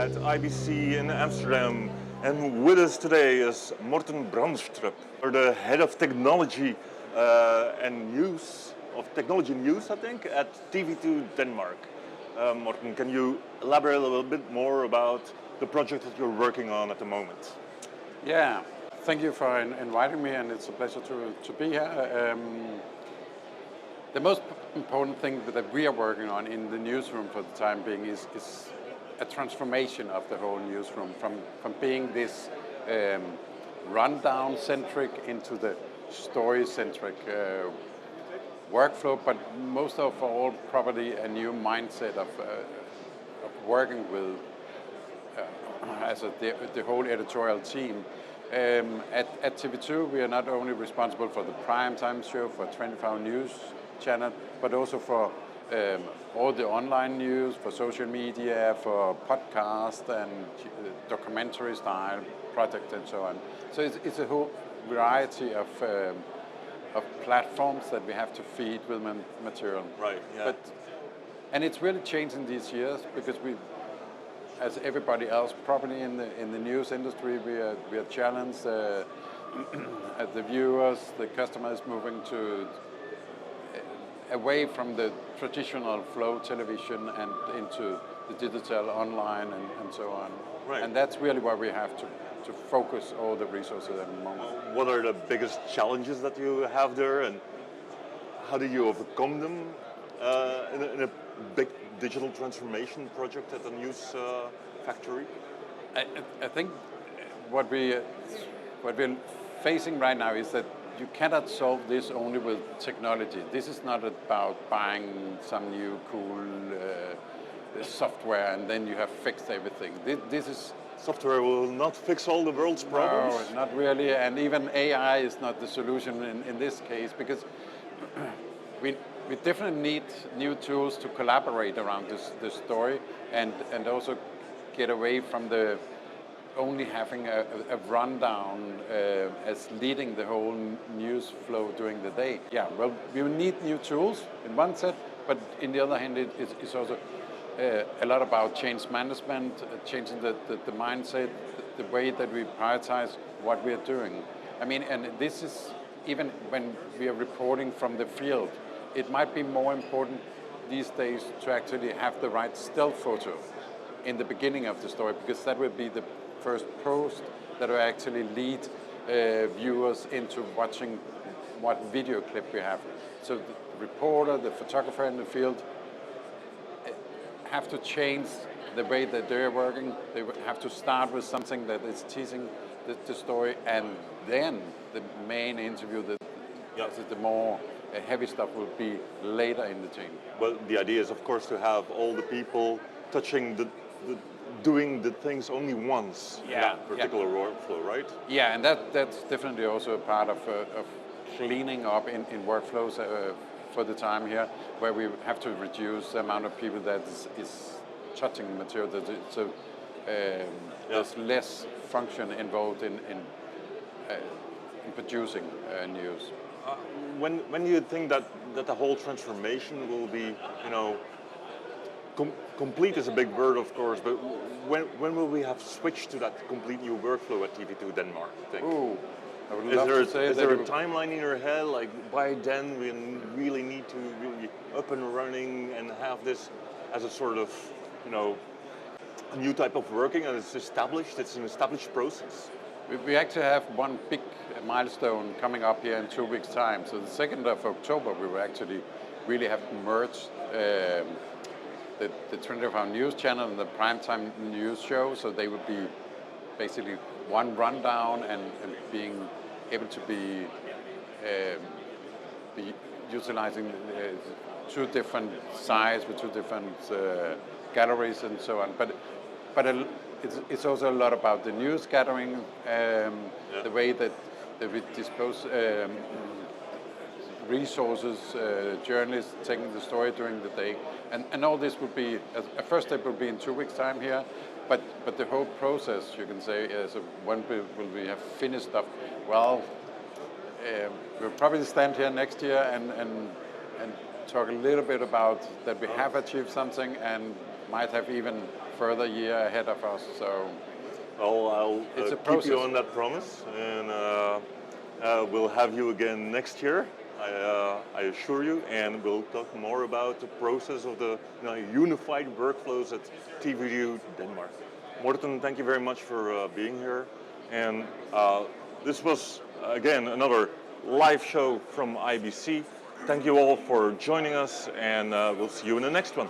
at IBC in Amsterdam, and with us today is Morten Brandstrup, the head of technology and news, I think, at TV2 Denmark. Morten, can you elaborate a little bit more about the project that you're working on at the moment? Yeah, thank you for inviting me, and it's a pleasure to be here. The most important thing that we are working on in the newsroom for the time being is a transformation of the whole newsroom from being this rundown-centric into the story-centric workflow, but most of all probably a new mindset of working with as the whole editorial team. At TV2 we are not only responsible for the primetime show, for 24-hour news channel, but also for all the online news, for social media, for podcast and documentary style projects and so on. So it's a whole variety of platforms that we have to feed with material. Right. Yeah. And it's really changing these years because we, as everybody else, probably in the news industry, we are challenged. At the viewers, the customer is moving away from the traditional flow television and into the digital online and so on. Right. And that's really where we have to focus all the resources at the moment. What are the biggest challenges that you have there, and how do you overcome them in a big digital transformation project at the news factory? I think what we're facing right now is that you cannot solve this only with technology. This is not about buying some new cool software and then you have fixed everything. This is Software will not fix all the world's problems. No, not really, and even AI is not the solution in this case, because we definitely need new tools to collaborate around this story and also get away from the only having a rundown as leading the whole news flow during the day. Yeah, well, we need new tools in one set, but in the other hand, it's also a lot about change management, changing the mindset, the way that we prioritize what we are doing. I mean, and this is even when we are reporting from the field, it might be more important these days to actually have the right still photo in the beginning of the story, because that will be the first post that will actually lead viewers into watching what video clip we have. So the reporter, the photographer in the field have to change the way that they're working. They have to start with something that is teasing the story, and then the main interview, the more heavy stuff will be later in the chain. Well, the idea is, of course, to have all the people touching doing the things only once in that particular workflow, right? Yeah, and that's definitely also a part of cleaning up in workflows for the time here, where we have to reduce the amount of people that is touching material. So there's less function involved in producing news. When you think that the whole transformation will be, complete is a big word, of course, but when will we have switched to that complete new workflow at TV2 Denmark, I think? Ooh, I would love to say is there a timeline in your head, like by then we really need to be up and running and have this as a sort of, a new type of working, and it's an established process? We actually have one big milestone coming up here in 2 weeks' time. So the 2nd of October, we will actually really have merged the 24-hour news channel and the primetime news show. So they would be basically one rundown and being able to be utilizing two different sides with two different galleries and so on. But it's also a lot about the news gathering, the way that we dispose resources, journalists taking the story during the day, and all this would be a first step will be in 2 weeks' time here, but the whole process, you can say, is when will we have finished stuff? Well, we'll probably stand here next year and talk a little bit about that we have achieved something, and might have even further year ahead of us. So Well, I'll it's a keep process. you on that promise, and we'll have you again next year. I assure you, and we'll talk more about the process of the unified workflows at TV2 Denmark. Morten, thank you very much for being here, and this was again another live show from IBC. Thank you all for joining us, and we'll see you in the next one.